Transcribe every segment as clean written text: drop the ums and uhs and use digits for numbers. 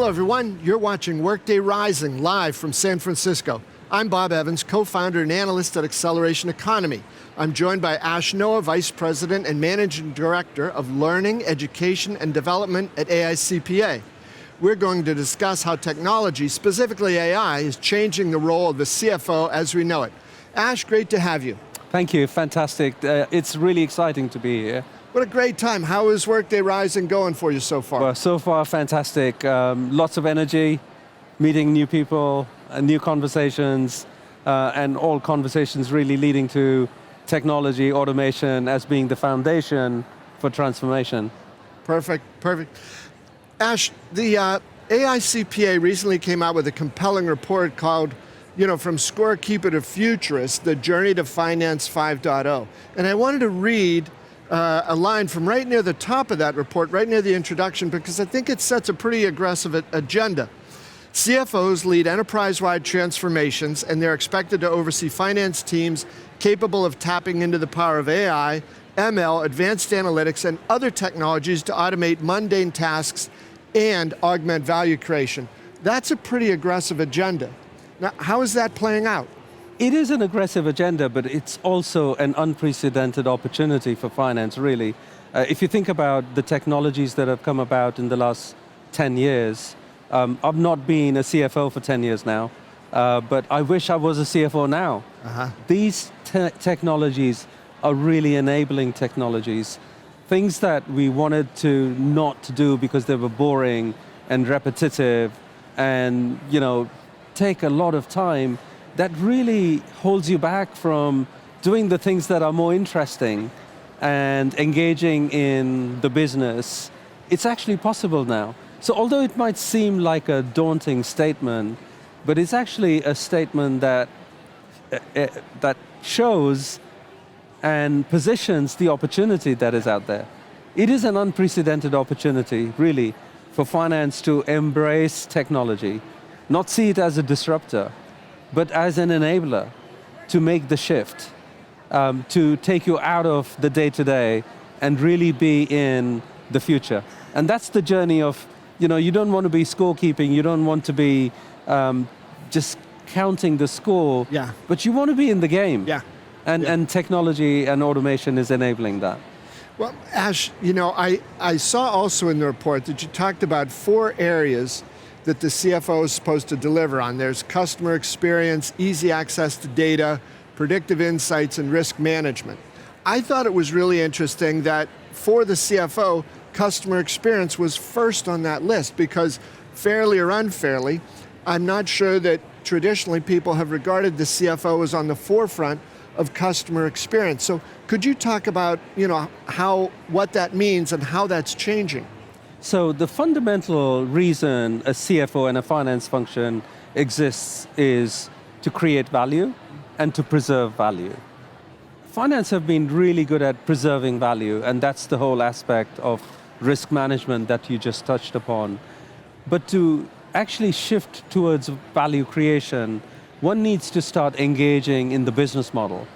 Hello everyone, you're watching Workday Rising live from San Francisco. I'm Bob Evans, co-founder and analyst at Acceleration Economy. I'm joined by Ash Noah, Vice President and Managing Director of Learning, Education and Development at AICPA. We're going to discuss how technology, specifically AI, is changing the role of the CFO as we know it. Ash, great to have you. Thank you, fantastic. It's really exciting to be here. What a great time. How is Workday Rising going for you so far? Well, so far, fantastic. Lots of energy, meeting new people, new conversations, and all conversations really leading to technology, automation as being the foundation for transformation. Perfect, perfect. Ash, the AICPA recently came out with a compelling report called, From Scorekeeper to Futurist, The Journey to Finance 5.0. And I wanted to read a line from right near the top of that report, right near the introduction, because I think it sets a pretty aggressive agenda. CFOs lead enterprise-wide transformations, and they're expected to oversee finance teams capable of tapping into the power of AI, ML, advanced analytics, and other technologies to automate mundane tasks and augment value creation. That's a pretty aggressive agenda. Now, how is that playing out? It is an aggressive agenda, but it's also an unprecedented opportunity for finance, really. If you think about the technologies that have come about in the last 10 years, I've not been a CFO for 10 years now, but I wish I was a CFO now. These technologies are really enabling technologies. Things that we wanted to not do because they were boring and repetitive and take a lot of time, that really holds you back from doing the things that are more interesting and engaging in the business. It's actually possible now. So although it might seem like a daunting statement, but it's actually a statement that shows and positions the opportunity that is out there. It is an unprecedented opportunity, really, for finance to embrace technology, not see it as a disruptor, but as an enabler to make the shift, to take you out of the day-to-day and really be in the future. And that's the journey of, you don't want to be scorekeeping, you don't want to be just counting the score, but you want to be in the game. And technology and automation is enabling that. Well, Ash, I saw also in the report that you talked about 4 areas that the CFO is supposed to deliver on. There's customer experience, easy access to data, predictive insights, and risk management. I thought it was really interesting that for the CFO, customer experience was first on that list because fairly or unfairly, I'm not sure that traditionally people have regarded the CFO as on the forefront of customer experience. So could you talk about what that means and how that's changing? So the fundamental reason a CFO and a finance function exists is to create value and to preserve value. Finance have been really good at preserving value, and that's the whole aspect of risk management that you just touched upon. But to actually shift towards value creation, one needs to start engaging in the business model.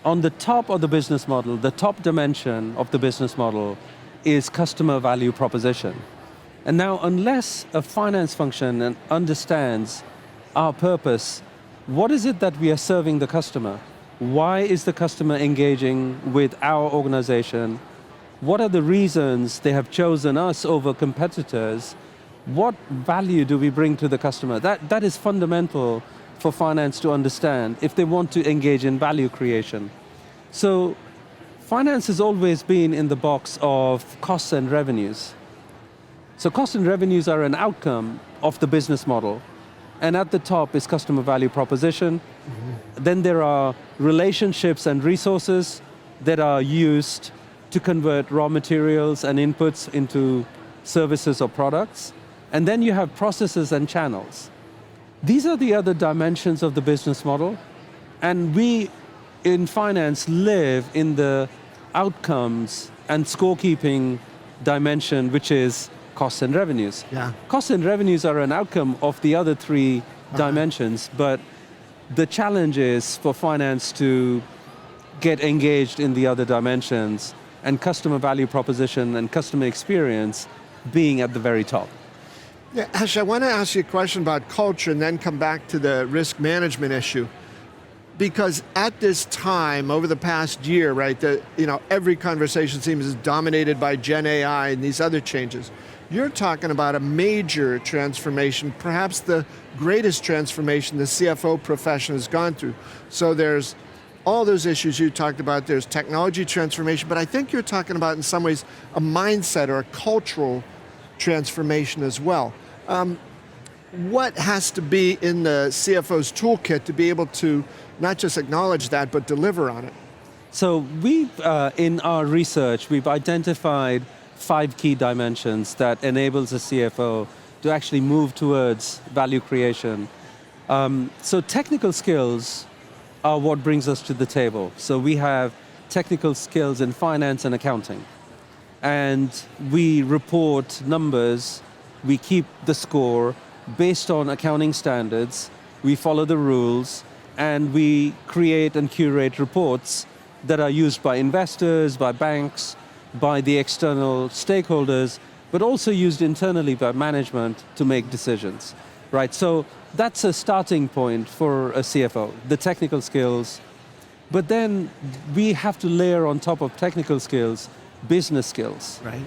On the top of the business model, the top dimension of the business model is customer value proposition. And now, unless a finance function understands our purpose, what is it that we are serving the customer? Why is the customer engaging with our organization? What are the reasons they have chosen us over competitors? What value do we bring to the customer? That is fundamental for finance to understand if they want to engage in value creation. So finance has always been in the box of costs and revenues. So costs and revenues are an outcome of the business model. And at the top is customer value proposition. Then there are relationships and resources that are used to convert raw materials and inputs into services or products. And then you have processes and channels. These are the other dimensions of the business model. And we in finance live in the outcomes and scorekeeping dimension, which is costs and revenues. Costs and revenues are an outcome of the other 3 dimensions, but the challenge is for finance to get engaged in the other dimensions and customer value proposition and customer experience being at the very top. Yeah, Ash, I want to ask you a question about culture and then come back to the risk management issue. Because at this time, over the past year, right, every conversation seems dominated by Gen AI and these other changes. You're talking about a major transformation, perhaps the greatest transformation the CFO profession has gone through. So there's all those issues you talked about, there's technology transformation, but I think you're talking about in some ways a mindset or a cultural transformation as well. What has to be in the CFO's toolkit to be able to not just acknowledge that, but deliver on it? So in our research, we've identified 5 key dimensions that enables a CFO to actually move towards value creation. So technical skills are what brings us to the table. So we have technical skills in finance and accounting. And we report numbers, we keep the score based on accounting standards, we follow the rules, and we create and curate reports that are used by investors, by banks, by the external stakeholders, but also used internally by management to make decisions, right? So that's a starting point for a CFO, the technical skills. But then we have to layer on top of technical skills, business skills. Right.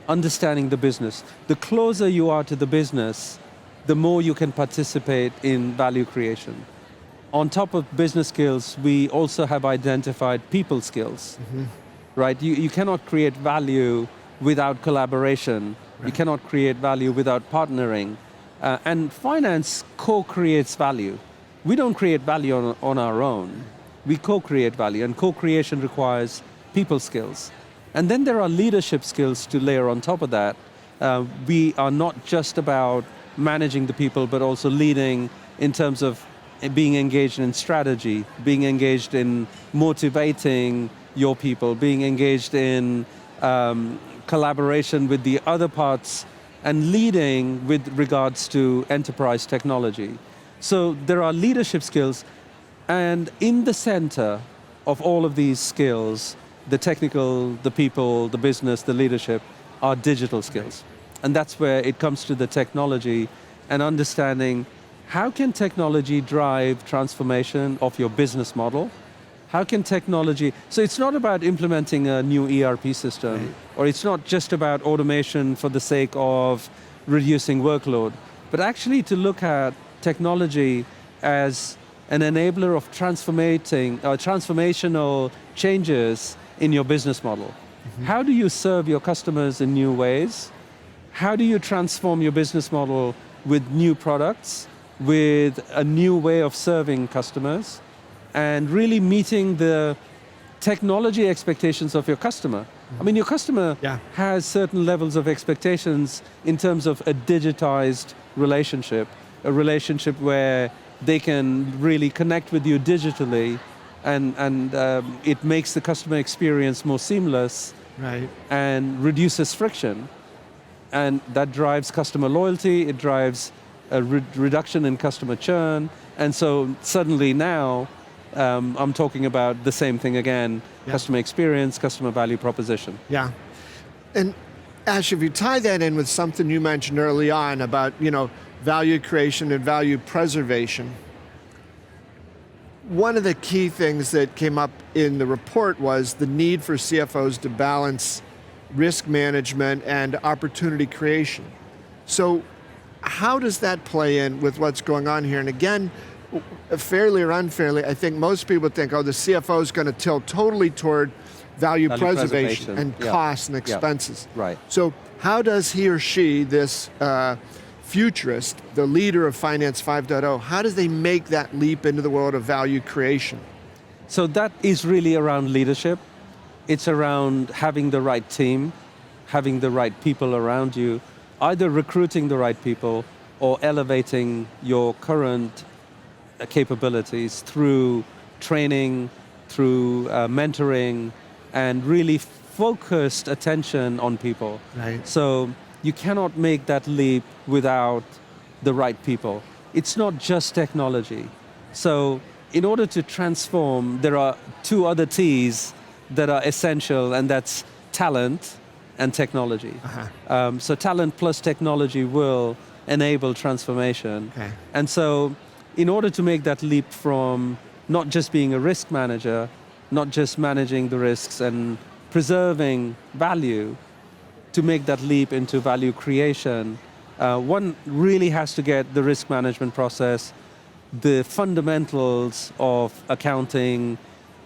Understanding the business. The closer you are to the business, the more you can participate in value creation. On top of business skills, we also have identified people skills, right? You cannot create value without collaboration. Right. You cannot create value without partnering. And finance co-creates value. We don't create value on our own. We co-create value, and co-creation requires people skills. And then there are leadership skills to layer on top of that. We are not just about managing the people, but also leading in terms of being engaged in strategy, being engaged in motivating your people, being engaged in collaboration with the other parts, and leading with regards to enterprise technology. So there are leadership skills, and in the center of all of these skills, the technical, the people, the business, the leadership, are digital skills. And that's where it comes to the technology and understanding how can technology drive transformation of your business model? How can technology, so it's not about implementing a new ERP system, right, or it's not just about automation for the sake of reducing workload, but actually to look at technology as an enabler of transformational changes in your business model. How do you serve your customers in new ways? How do you transform your business model with new products, with a new way of serving customers, and really meeting the technology expectations of your customer? I mean, your customer has certain levels of expectations in terms of a digitized relationship, a relationship where they can really connect with you digitally, and it makes the customer experience more seamless, right, and reduces friction. And that drives customer loyalty, it drives a reduction in customer churn, and so suddenly now, I'm talking about the same thing again, customer experience, customer value proposition. Yeah, and Ash, if you tie that in with something you mentioned early on about, value creation and value preservation, one of the key things that came up in the report was the need for CFOs to balance risk management and opportunity creation. So how does that play in with what's going on here? And again, fairly or unfairly, I think most people think, the CFO is going to tilt totally toward value preservation and costs and expenses. Right. So how does he or she, this futurist, the leader of Finance 5.0, how does they make that leap into the world of value creation? So that is really around leadership. It's around having the right team, having the right people around you, either recruiting the right people or elevating your current capabilities through training, through mentoring, and really focused attention on people. Right. So you cannot make that leap without the right people. It's not just technology. So in order to transform, there are 2 other T's that are essential, and that's talent and technology. So talent plus technology will enable transformation. Okay. And so in order to make that leap from not just being a risk manager, not just managing the risks and preserving value, to make that leap into value creation, one really has to get the risk management process, the fundamentals of accounting,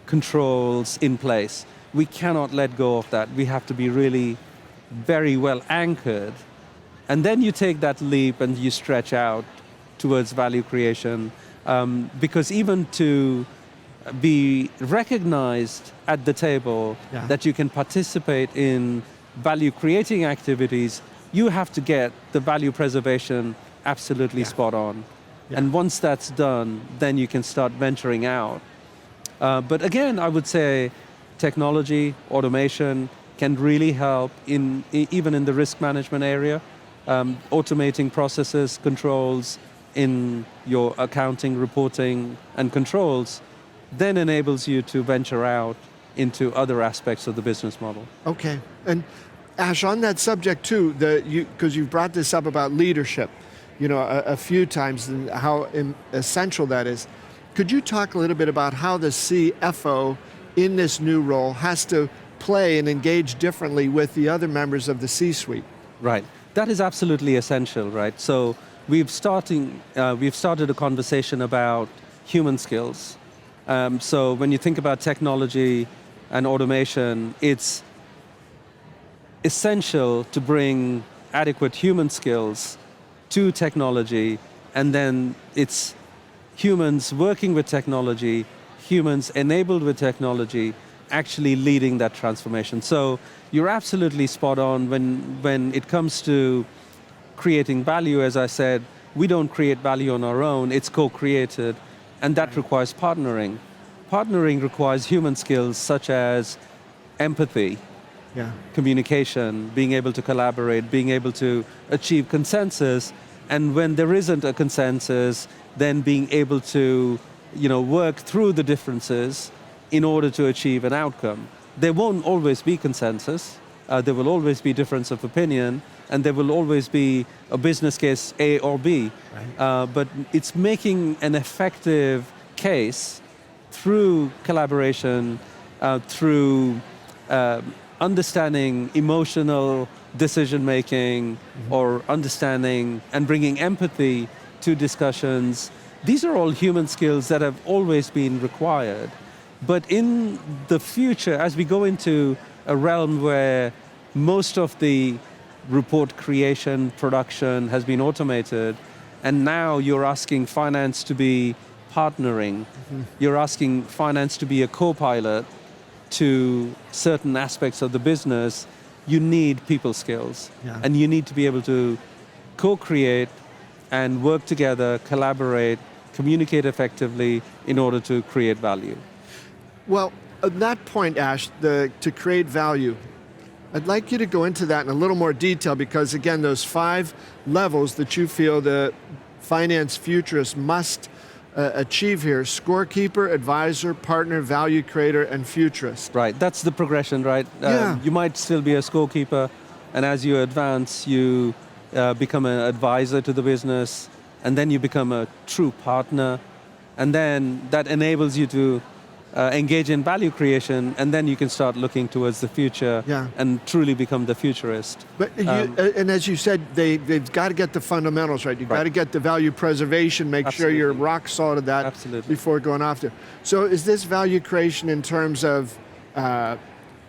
controls in place. We cannot let go of that. We have to be really very well anchored. And then you take that leap and you stretch out towards value creation. Because even to be recognized at the table that you can participate in value creating activities, you have to get the value preservation absolutely spot on. And once that's done, then you can start venturing out. But again, I would say technology, automation can really help even in the risk management area. Automating processes, controls in your accounting, reporting, and controls then enables you to venture out into other aspects of the business model. Okay, and Ash, on that subject too, because you've brought this up about leadership, a few times and how essential that is. Could you talk a little bit about how the CFO in this new role has to play and engage differently with the other members of the C-suite? Right, that is absolutely essential, right? So we've started a conversation about human skills. So when you think about technology and automation, it's essential to bring adequate human skills to technology, and then it's humans working with technology, humans enabled with technology, actually leading that transformation. So you're absolutely spot on when it comes to creating value. As I said, we don't create value on our own, it's co-created, and that requires partnering. Partnering requires human skills such as empathy, communication, being able to collaborate, being able to achieve consensus, and when there isn't a consensus, then being able to work through the differences in order to achieve an outcome. There won't always be consensus, there will always be difference of opinion, and there will always be a business case A or B. Right. But it's making an effective case through collaboration, through understanding emotional decision-making, or understanding and bringing empathy to discussions. These are all human skills that have always been required. But in the future, as we go into a realm where most of the report creation, production has been automated, and now you're asking finance to be partnering, you're asking finance to be a co-pilot to certain aspects of the business, you need people skills. And you need to be able to co-create and work together, collaborate, communicate effectively in order to create value. Well, at that point, Ash, to create value, I'd like you to go into that in a little more detail, because again, those 5 levels that you feel the finance futurist must achieve here: scorekeeper, advisor, partner, value creator, and futurist. Right, that's the progression, right? You might still be a scorekeeper, and as you advance, you become an advisor to the business, and then you become a true partner, and then that enables you to engage in value creation, and then you can start looking towards the future and truly become the futurist. But and as you said, they've got to get the fundamentals right. You've got to get the value preservation, make sure you're rock solid at that before going off there. So is this value creation in terms of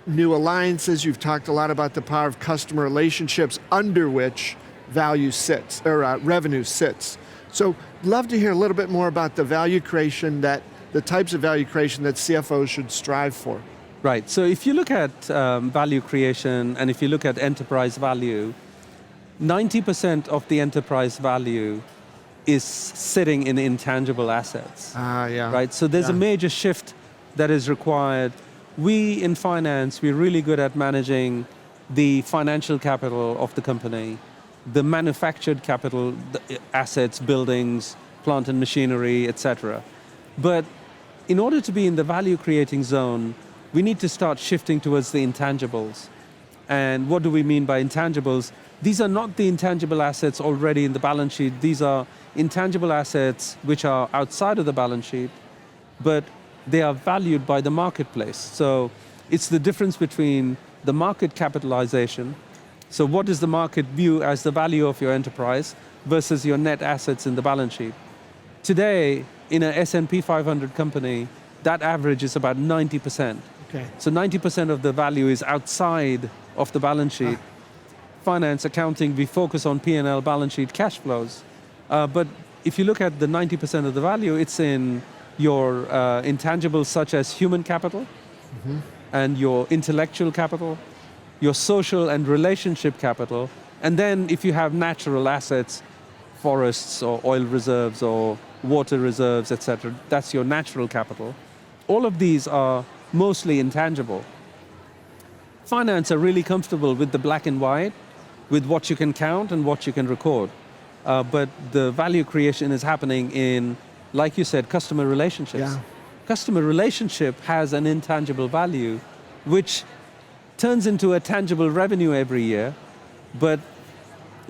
new alliances? You've talked a lot about the power of customer relationships under which value sits, or revenue sits. So love to hear a little bit more about the value creation the types of value creation that CFOs should strive for. Right, so if you look at value creation, and if you look at enterprise value, 90% of the enterprise value is sitting in intangible assets. Right, so there's a major shift that is required. We in finance, we're really good at managing the financial capital of the company, the manufactured capital, the assets, buildings, plant and machinery, etc. But in order to be in the value creating zone, we need to start shifting towards the intangibles. And what do we mean by intangibles? these are not the intangible assets already in the balance sheet. These are intangible assets which are outside of the balance sheet, but they are valued by the marketplace. So it's the difference between the market capitalization, so what does the market view as the value of your enterprise, versus your net assets in the balance sheet. Today, in an S&P 500 company, that average is about 90%. Okay. So 90% of the value is outside of the balance sheet. Finance, accounting, we focus on P&L, balance sheet, cash flows. But if you look at the 90% of the value, it's in your intangibles such as human capital, and your intellectual capital, your social and relationship capital, and then if you have natural assets, forests or oil reserves or water reserves, etc., that's your natural capital. All of these are mostly intangible. Finance are really comfortable with the black and white, with what you can count and what you can record. But the value creation is happening in, like you said, customer relationships. Yeah. Customer relationship has an intangible value, which turns into a tangible revenue every year, but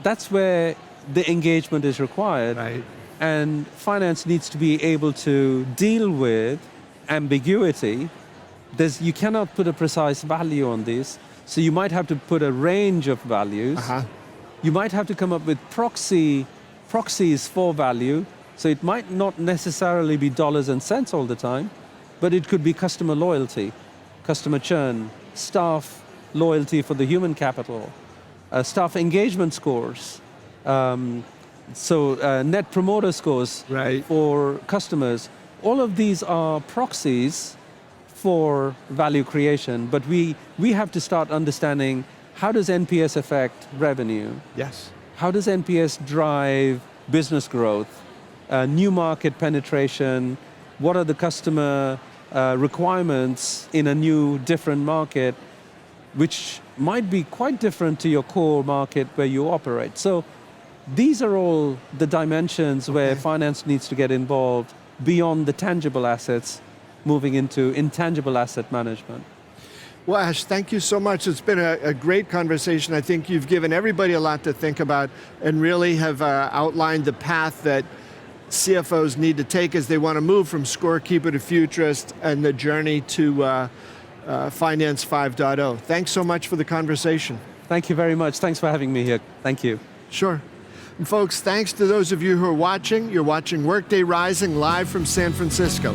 that's where the engagement is required. Right. And finance needs to be able to deal with ambiguity. You cannot put a precise value on this, so you might have to put a range of values. You might have to come up with proxies for value, so it might not necessarily be dollars and cents all the time, but it could be customer loyalty, customer churn, staff loyalty for the human capital, staff engagement scores, net promoter scores for customers. All of these are proxies for value creation, but we have to start understanding, how does NPS affect revenue? Yes. How does NPS drive business growth, new market penetration? What are the customer requirements in a new, different market, which might be quite different to your core market where you operate? So these are all the dimensions where finance needs to get involved beyond the tangible assets, moving into intangible asset management. Well, Ash, thank you so much. It's been a great conversation. I think you've given everybody a lot to think about and really have outlined the path that CFOs need to take as they want to move from scorekeeper to futurist and the journey to Finance 5.0. Thanks so much for the conversation. Thank you very much. Thanks for having me here. Thank you. Sure. And folks, thanks to those of you who are watching. You're watching Workday Rising live from San Francisco.